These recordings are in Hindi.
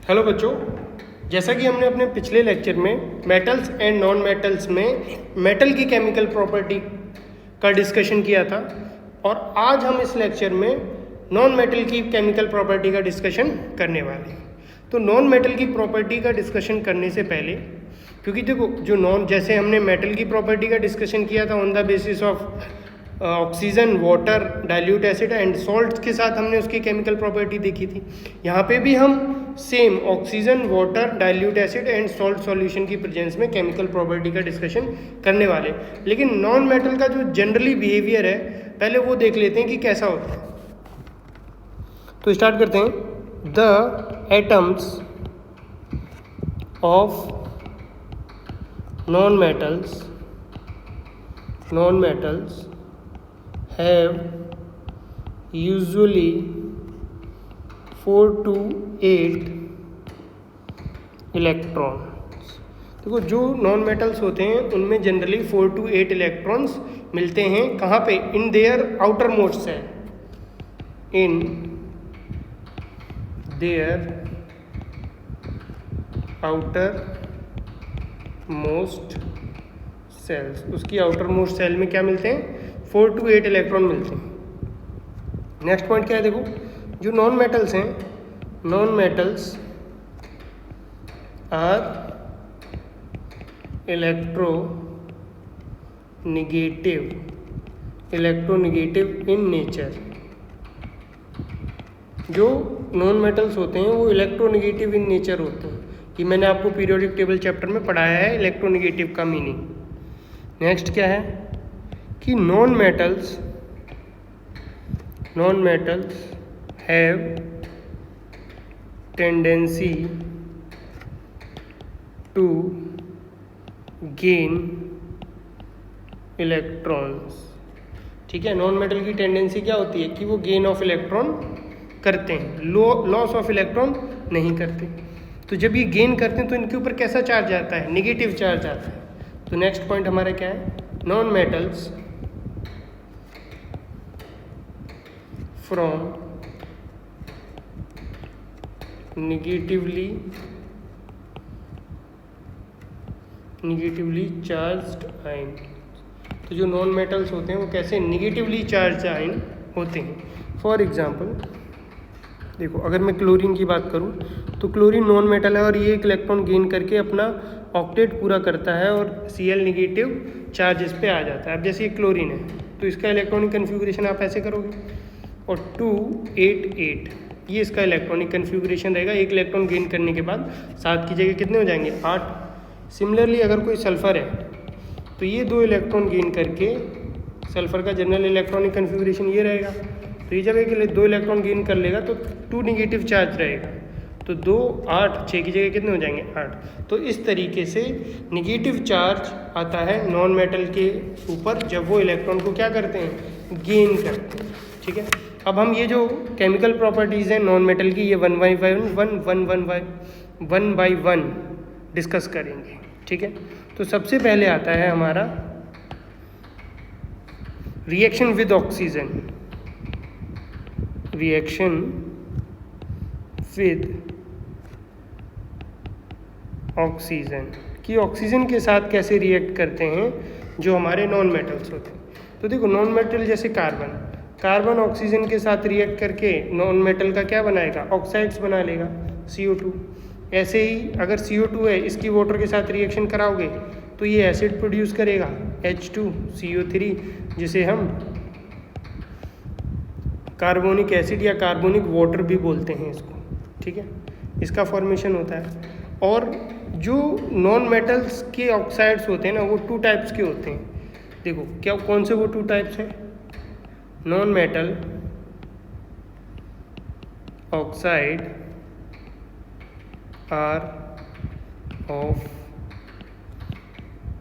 हेलो बच्चों, जैसा कि हमने अपने पिछले लेक्चर में मेटल्स एंड नॉन मेटल्स में मेटल की केमिकल प्रॉपर्टी का डिस्कशन किया था और आज हम इस लेक्चर में नॉन मेटल की केमिकल प्रॉपर्टी का डिस्कशन करने वाले हैं। तो नॉन मेटल की प्रॉपर्टी का डिस्कशन करने से पहले, क्योंकि देखो जो जैसे हमने मेटल की प्रॉपर्टी का डिस्कशन किया था on the basis of oxygen, water, dilute acid and salt के साथ हमने उसकी केमिकल प्रॉपर्टी देखी थी। यहाँ पे भी हम same oxygen, water, dilute acid and salt solution की प्रेजेंस में केमिकल प्रॉपर्टी का डिस्कशन करने वाले। लेकिन नॉन मेटल का जो जनरली बिहेवियर है पहले वो देख लेते हैं कि कैसा होता है। तो स्टार्ट करते हैं। The atoms of non metals have usually 4 to 8 electrons. देखो जो नॉन मेटल्स होते हैं उनमें जनरली 4 to 8 इलेक्ट्रॉन्स मिलते हैं। कहाँ पे? In their outermost cell, in their outermost cells. उसकी आउटर मोस्ट सेल में क्या मिलते हैं? 4 to 8 इलेक्ट्रॉन मिलते हैं। नेक्स्ट पॉइंट क्या है? देखो जो नॉन मेटल्स हैं, non metals are electronegative in nature. जो नॉन मेटल्स होते हैं वो इलेक्ट्रोनिगेटिव इन नेचर होते हैं। ये मैंने आपको पीरियोडिक टेबल चैप्टर में पढ़ाया है इलेक्ट्रोनिगेटिव का मीनिंग। नेक्स्ट क्या है कि non metals have tendency to gain electrons. ठीक है, नॉन मेटल की टेंडेंसी क्या होती है कि वो गेन ऑफ इलेक्ट्रॉन करते हैं, लॉस ऑफ इलेक्ट्रॉन नहीं करते। तो जब ये गेन करते हैं तो इनके ऊपर कैसा चार्ज आता है? नेगेटिव चार्ज आता है। तो नेक्स्ट पॉइंट हमारा क्या है? Non metals from negatively charged ion. तो जो नॉन मेटल्स होते हैं वो कैसे निगेटिवली चार्ज आयन होते हैं। फॉर एग्जांपल देखो, अगर मैं क्लोरीन की बात करूं तो क्लोरीन नॉन मेटल है और ये एक इलेक्ट्रॉन गेन करके अपना ऑक्टेट पूरा करता है और Cl नेगेटिव चार्ज इस पे आ जाता है। अब जैसे ये क्लोरीन है तो इसका इलेक्ट्रॉनिक कन्फिगरेशन आप ऐसे करोगे और 2 8 8 ये इसका इलेक्ट्रॉनिक कन्फिगरेशन रहेगा। एक इलेक्ट्रॉन गेन करने के बाद 7 की जगह कितने हो जाएंगे? 8। सिमिलरली अगर कोई सल्फ़र है तो ये 2 इलेक्ट्रॉन गेन करके सल्फ़र का जनरल इलेक्ट्रॉनिक कन्फिगरेशन ये रहेगा। तो ये जगह के लिए 2 इलेक्ट्रॉन गेन कर लेगा तो 2 नेगेटिव चार्ज रहेगा। तो 2 8 6 की जगह कितने हो जाएंगे? 8। तो इस तरीके से नेगेटिव चार्ज आता है नॉन मेटल के ऊपर जब वो इलेक्ट्रॉन को क्या करते हैं? गेन करते हैं। ठीक है, अब हम ये जो केमिकल प्रॉपर्टीज़ हैं नॉन मेटल की ये वन बाई वन डिस्कस करेंगे। ठीक है, तो सबसे पहले आता है हमारा reaction with oxygen. Reaction with oxygen कि ऑक्सीजन के साथ कैसे रिएक्ट करते हैं जो हमारे नॉन मेटल्स होते हैं। तो देखो नॉन मेटल जैसे कार्बन ऑक्सीजन के साथ रिएक्ट करके नॉन मेटल का क्या बनाएगा? ऑक्साइड्स बना लेगा, CO2। ऐसे ही अगर CO2 है इसकी वाटर के साथ रिएक्शन कराओगे तो ये एसिड प्रोड्यूस करेगा H2CO3, जिसे हम कार्बोनिक एसिड या कार्बोनिक वाटर भी बोलते हैं इसको। ठीक है, इसका फॉर्मेशन होता है। और जो नॉन मेटल्स के ऑक्साइड्स होते हैं ना वो 2 टाइप्स के होते हैं। देखो क्या कौन से वो 2 टाइप्स हैं? Non metal oxide are of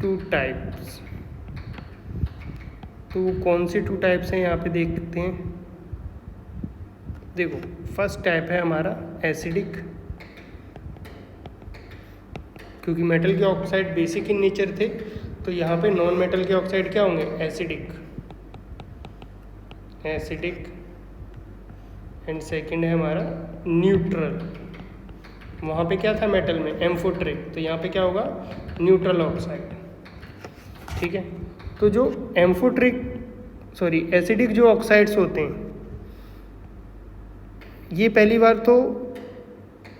2 types. तो वो कौन से 2 टाइप्स हैं यहाँ पे देखते हैं। देखो फर्स्ट टाइप है हमारा एसिडिक, क्योंकि मेटल के ऑक्साइड बेसिक इन नेचर थे तो यहाँ पे नॉन मेटल के ऑक्साइड क्या होंगे? एसिडिक एंड सेकंड है हमारा न्यूट्रल। वहाँ पे क्या था मेटल में, एम्फोटेरिक, तो यहाँ पे क्या होगा, न्यूट्रल ऑक्साइड। ठीक है, तो जो एसिडिक जो ऑक्साइड्स होते हैं, ये पहली बार तो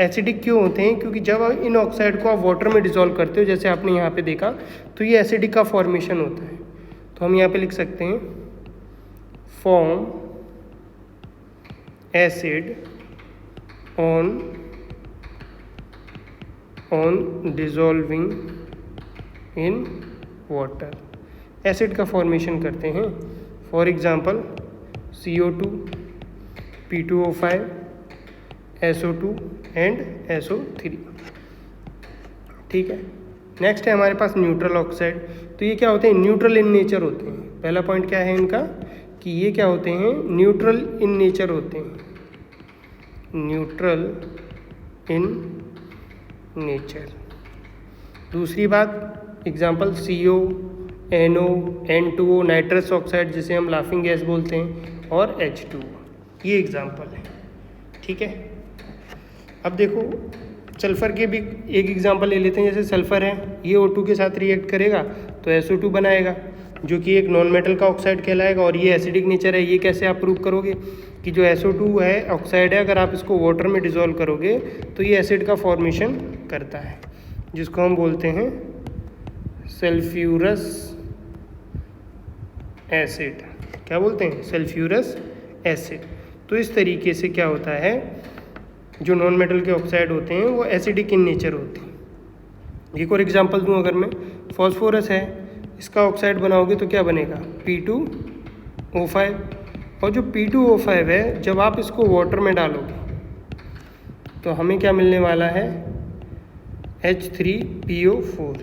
एसिडिक क्यों होते हैं, क्योंकि जब इन ऑक्साइड को आप वाटर में डिसॉल्व करते हो, जैसे आपने यहाँ पे देखा, तो ये एसिडिक का फॉर्मेशन होता है। तो हम यहाँ पे लिख सकते हैं form acid on dissolving in water, acid का फॉर्मेशन करते हैं। For example CO2, P2O5, SO2 and SO3। ठीक है, नेक्स्ट है हमारे पास न्यूट्रल ऑक्साइड। तो ये क्या होते हैं, न्यूट्रल इन नेचर होते हैं। पहला पॉइंट क्या है इनका, कि ये क्या होते हैं, न्यूट्रल इन नेचर होते हैं, न्यूट्रल इन नेचर। दूसरी बात, example CO, NO, N2O, nitrous oxide जिसे हम लाफिंग गैस बोलते हैं, और H2O, ये एग्जांपल है। ठीक है, अब देखो सल्फ़र के भी एक एग्जांपल ले लेते हैं। जैसे सल्फ़र है, ये O2 के साथ रिएक्ट करेगा तो SO2 बनाएगा, जो कि एक नॉन मेटल का ऑक्साइड कहलाएगा, और ये एसिडिक नेचर है। ये कैसे आप प्रूव करोगे कि जो SO2 है ऑक्साइड है, अगर आप इसको वाटर में डिसॉल्व करोगे तो ये एसिड का फॉर्मेशन करता है, जिसको हम बोलते हैं सल्फ्यूरस एसिड। क्या बोलते हैं, सल्फ्यूरस एसिड। तो इस तरीके से क्या होता है, जो नॉन मेटल के ऑक्साइड होते हैं वो एसिडिक इन नेचर होते हैं। एक और एग्जांपल दूं अगर मैं, फॉस्फोरस है, इसका ऑक्साइड बनाओगे तो क्या बनेगा, P2O5। और जो P2O5 है, जब आप इसको वाटर में डालोगे तो हमें क्या मिलने वाला है, H3PO4,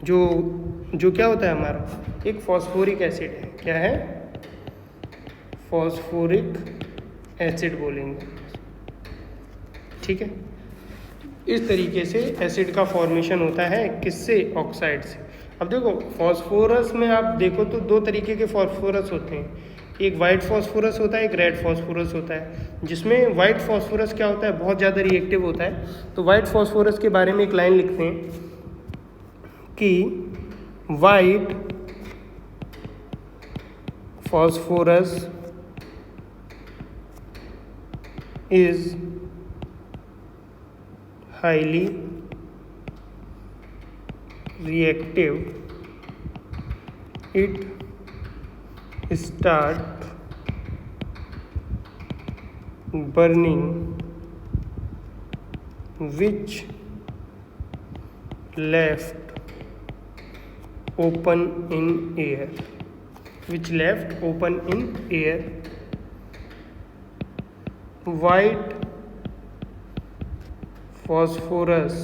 जो क्या होता है हमारा, एक फॉस्फोरिक एसिड है। क्या है, फॉस्फोरिक एसिड बोलेंगे। ठीक है, इस तरीके से एसिड का फॉर्मेशन होता है, किससे, ऑक्साइड से। अब देखो फॉस्फोरस में आप देखो तो दो तरीके के फॉस्फोरस होते हैं, एक वाइट फॉस्फोरस होता है, एक रेड फॉस्फोरस होता है। जिसमें वाइट फॉस्फोरस क्या होता है, बहुत ज़्यादा रिएक्टिव होता है। तो वाइट फॉस्फोरस के बारे में एक लाइन लिखते हैं कि white phosphorus is highly reactive. It start burning, which left open in air, white phosphorus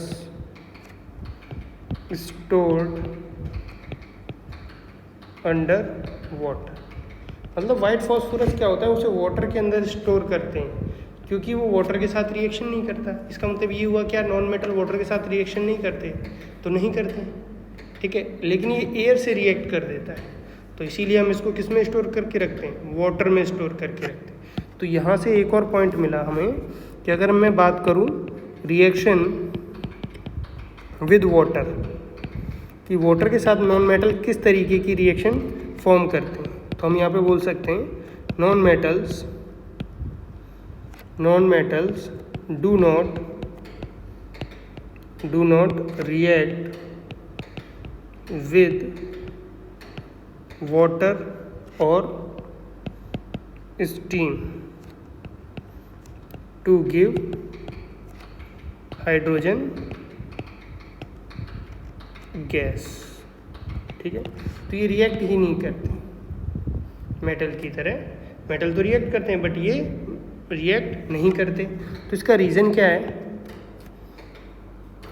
stored under water. मतलब वाइट फॉस्फोरस क्या होता है, उसे वाटर के अंदर स्टोर करते हैं, क्योंकि वो वाटर के साथ रिएक्शन नहीं करता। इसका मतलब ये हुआ क्या, नॉन मेटल वाटर के साथ रिएक्शन नहीं करते, तो नहीं करते। ठीक है, लेकिन ये एयर से रिएक्ट कर देता है, तो इसीलिए हम इसको किस में स्टोर करके रखते हैं, वाटर में स्टोर करके रखते हैं। तो यहाँ से एक और पॉइंट मिला हमें कि अगर मैं बात करूँ रिएक्शन विद वाटर, कि वाटर के साथ नॉन मेटल किस तरीके की रिएक्शन फॉर्म करते हैं, तो हम यहाँ पे बोल सकते हैं non metals do not react with water और steam to give hydrogen gas. ठीक है, तो ये रिएक्ट ही नहीं करते मेटल की तरह। मेटल तो रिएक्ट करते हैं, बट ये रिएक्ट नहीं करते। तो इसका रीज़न क्या है,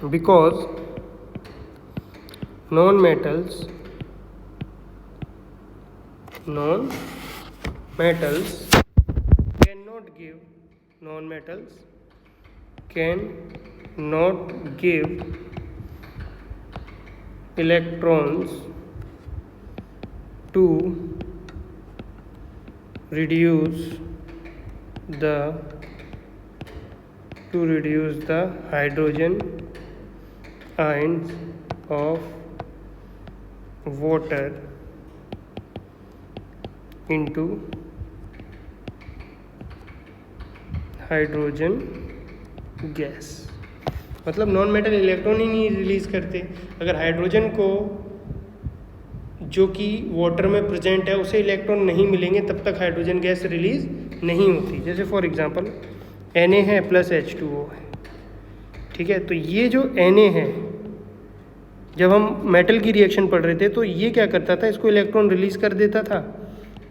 because non metals can not give electrons to reduce the to reduce the hydrogen ions of water into hydrogen gas. मतलब नॉन मेटल इलेक्ट्रॉन ही नहीं रिलीज करते। अगर हाइड्रोजन को जो कि वाटर में प्रेजेंट है उसे इलेक्ट्रॉन नहीं मिलेंगे तब तक हाइड्रोजन गैस रिलीज नहीं होती। जैसे फॉर एग्जांपल Na है प्लस H2O है, ठीक है। तो ये जो Na है, जब हम मेटल की रिएक्शन पढ़ रहे थे तो ये क्या करता था, इसको इलेक्ट्रॉन रिलीज कर देता था,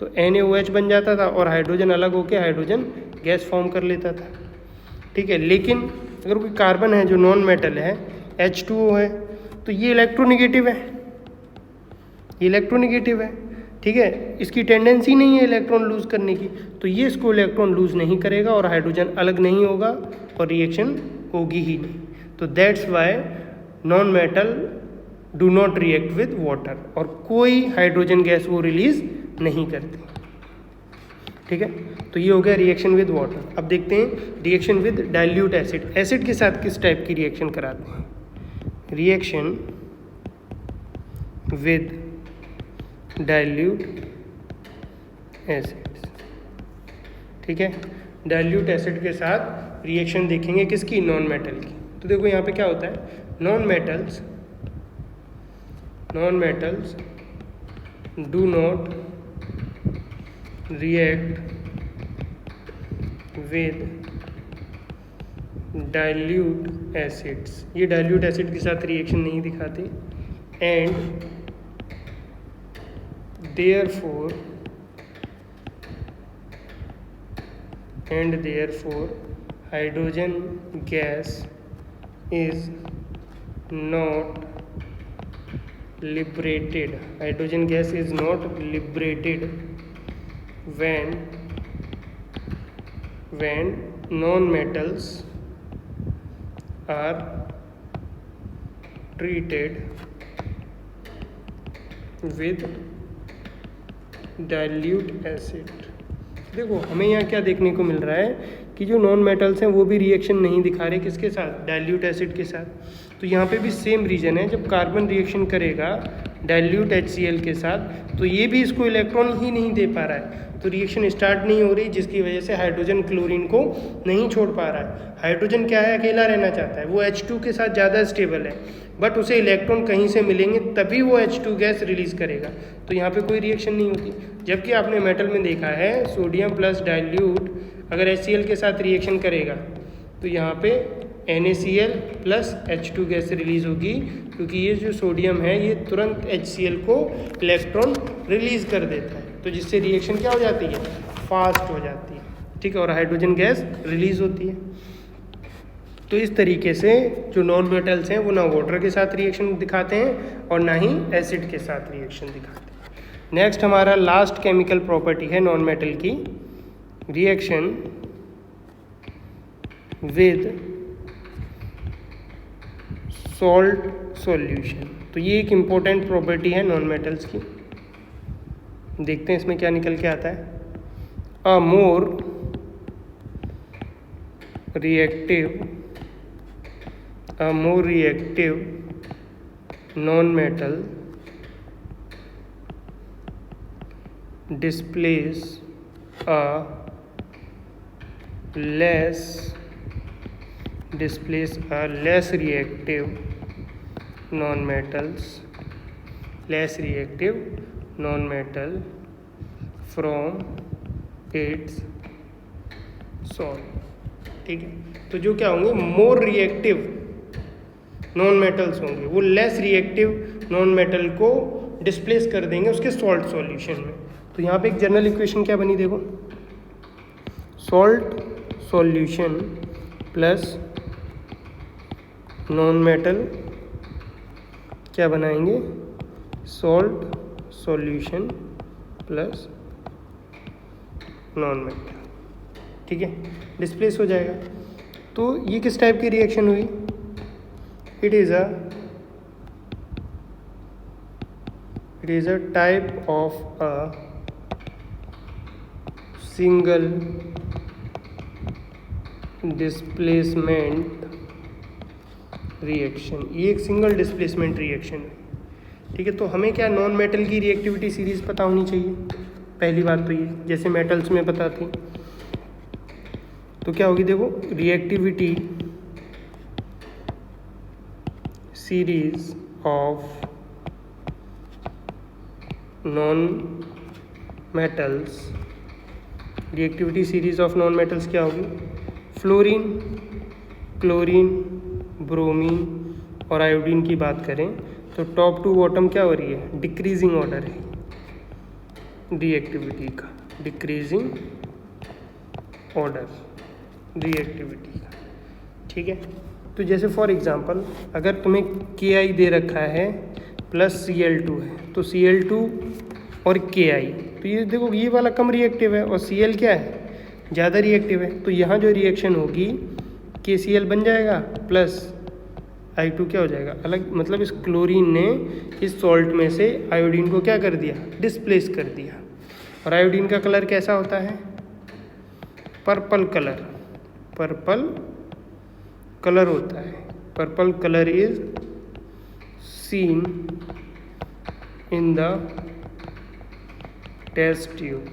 तो NaOH बन जाता था और हाइड्रोजन अलग होकर हाइड्रोजन गैस फॉर्म कर लेता था, ठीक है। लेकिन अगर कोई कार्बन है जो नॉन मेटल है, H2O है, तो ये इलेक्ट्रोनिगेटिव है, ये इलेक्ट्रोनिगेटिव है, ठीक है। इसकी टेंडेंसी नहीं है इलेक्ट्रॉन लूज करने की, तो ये इसको इलेक्ट्रॉन लूज नहीं करेगा और हाइड्रोजन अलग नहीं होगा और रिएक्शन होगी ही नहीं। तो that's why non metal do not react with water, और कोई हाइड्रोजन गैस वो रिलीज नहीं करती, ठीक है। तो ये हो गया रिएक्शन विद वाटर। अब देखते हैं reaction with dilute acid. Acid के साथ किस टाइप की रिएक्शन कराते हैं? रिएक्शन विद डाइल्यूट एसिड, ठीक है। डाइल्यूट एसिड के साथ रिएक्शन देखेंगे किसकी? नॉन मेटल की। तो देखो यहाँ पे क्या होता है, non metals do not react with dilute acids, ये डाइल्यूट एसिड के साथ रिएक्शन नहीं दिखाते, and therefore hydrogen gas is not liberated. Hydrogen gas is not liberated when non-metals are treated with dilute acid. देखो हमें यहाँ क्या देखने को मिल रहा है कि जो नॉन मेटल्स हैं वो भी रिएक्शन नहीं दिखा रहे, किसके साथ? डाइल्यूट एसिड के साथ। तो यहाँ पे भी सेम रीजन है, जब कार्बन रिएक्शन करेगा डाइल्यूट HCl के साथ तो ये भी इसको इलेक्ट्रॉन ही नहीं दे पा रहा है, तो रिएक्शन स्टार्ट नहीं हो रही, जिसकी वजह से हाइड्रोजन क्लोरीन को नहीं छोड़ पा रहा है। हाइड्रोजन क्या है, अकेला रहना चाहता है, वो H2 के साथ ज़्यादा स्टेबल है, बट उसे इलेक्ट्रॉन कहीं से मिलेंगे तभी वो H2 गैस रिलीज करेगा, तो यहाँ पे कोई रिएक्शन नहीं होती। जबकि आपने मेटल में देखा है सोडियम प्लस डाइल्यूट अगर HCl के साथ रिएक्शन करेगा तो यहाँ पे NaCl plus H2 gas release होगी, क्योंकि ये जो सोडियम है ये तुरंत HCl को इलेक्ट्रॉन रिलीज कर देता है, तो जिससे रिएक्शन क्या हो जाती है, फास्ट हो जाती है, ठीक है, और हाइड्रोजन गैस रिलीज होती है। तो इस तरीके से जो नॉन मेटल्स हैं वो ना वाटर के साथ रिएक्शन दिखाते हैं और ना ही एसिड के साथ रिएक्शन दिखाते हैं। नेक्स्ट हमारा लास्ट केमिकल प्रॉपर्टी है नॉन मेटल की, रिएक्शन विद सॉल्ट सॉल्यूशन। तो ये एक इम्पोर्टेंट प्रॉपर्टी है नॉन मेटल्स की। देखते हैं इसमें क्या निकल के आता है। अ मोर reactive non-metal displays a less reactive non-metal from its salt, ठीक है। तो जो क्या होंगे, मोर रिएक्टिव नॉन मेटल्स होंगे, वो लेस रिएक्टिव नॉन मेटल को डिस्प्लेस कर देंगे उसके सॉल्ट सॉल्यूशन में। तो यहाँ पे एक जनरल इक्वेशन क्या बनी, देखो, salt solution plus non metal क्या बनाएंगे, salt solution plus non metal, ठीक है, डिस्प्लेस हो जाएगा। तो ये किस टाइप की रिएक्शन हुई, it is a type of a single displacement reaction, ये एक सिंगल डिस्प्लेसमेंट रिएक्शन है, ठीक है। तो हमें क्या नॉन मेटल की रिएक्टिविटी सीरीज पता होनी चाहिए, पहली बात तो ये, जैसे मेटल्स में पता थी। तो क्या होगी, देखो reactivity series of non metals, reactivity series of non metals क्या होगी, फ्लोरीन, क्लोरीन, ब्रोमीन और आयोडीन की बात करें तो टॉप टू बॉटम क्या हो रही है, डिक्रीजिंग ऑर्डर है रिएक्टिविटी का, डिक्रीजिंग ऑर्डर रिएक्टिविटी का, ठीक है। तो जैसे फॉर एग्जांपल अगर तुम्हें Ki दे रखा है प्लस Cl2 है, तो Cl2 और Ki, तो ये देखो ये वाला कम रिएक्टिव है और Cl क्या है, ज़्यादा रिएक्टिव है। तो यहाँ जो रिएक्शन होगी KCl बन जाएगा प्लस I2 क्या हो जाएगा अलग, मतलब इस क्लोरीन ने इस सॉल्ट में से आयोडीन को क्या कर दिया, डिस्प्लेस कर दिया। और आयोडीन का कलर कैसा होता है, पर्पल कलर, पर्पल कलर होता है। Purple colour is seen in the test tube,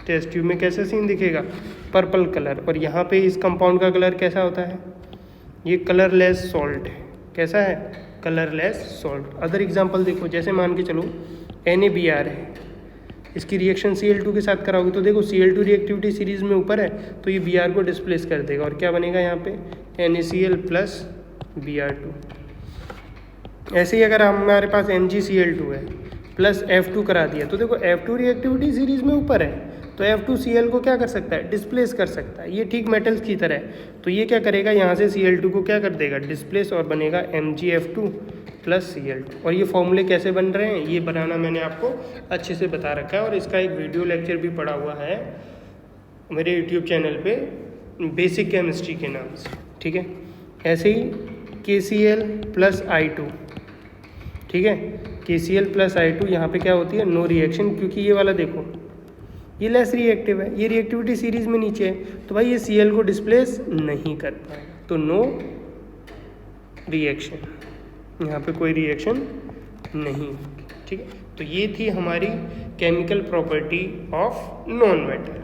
test tube में कैसे सीन दिखेगा, पर्पल कलर। और यहाँ पे इस कंपाउंड का कलर कैसा होता है, ये कलरलेस सॉल्ट है, कैसा है, कलरलेस सॉल्ट। अदर एग्जांपल देखो, जैसे मान के चलो NaBr है, इसकी रिएक्शन Cl2 के साथ कराओगे तो देखो Cl2 रिएक्टिविटी सीरीज में ऊपर है तो ये Br को डिस्प्लेस कर देगा और क्या बनेगा यहाँ पे NaCl प्लस Br2। ऐसे ही अगर हमारे पास MgCl2 है प्लस F2 करा दिया तो देखो F2 रिएक्टिविटी सीरीज में ऊपर है तो F2Cl को क्या कर सकता है, डिस्प्लेस कर सकता है। ये ठीक मेटल्स की तरह है। तो ये क्या करेगा, यहाँ से Cl2 को क्या कर देगा, डिस्प्लेस, और बनेगा MgF2 प्लस Cl2। और ये फॉर्मूले कैसे बन रहे हैं, ये बनाना मैंने आपको अच्छे से बता रखा है और इसका एक वीडियो लेक्चर भी पड़ा हुआ है मेरे यूट्यूब चैनल पे बेसिक केमिस्ट्री के नाम से, ठीक है। ऐसे ही KCl प्लस I2, ठीक है, KCl प्लस I2 यहाँ पे क्या होती है, नो रिएक्शन, क्योंकि ये वाला देखो ये लेस रिएक्टिव है, ये रिएक्टिविटी सीरीज में नीचे है तो भाई ये Cl को डिस्प्लेस नहीं कर पाएगा, तो नो रिएक्शन, यहाँ पे कोई रिएक्शन नहीं, ठीक है। तो ये थी हमारी chemical property of non metal.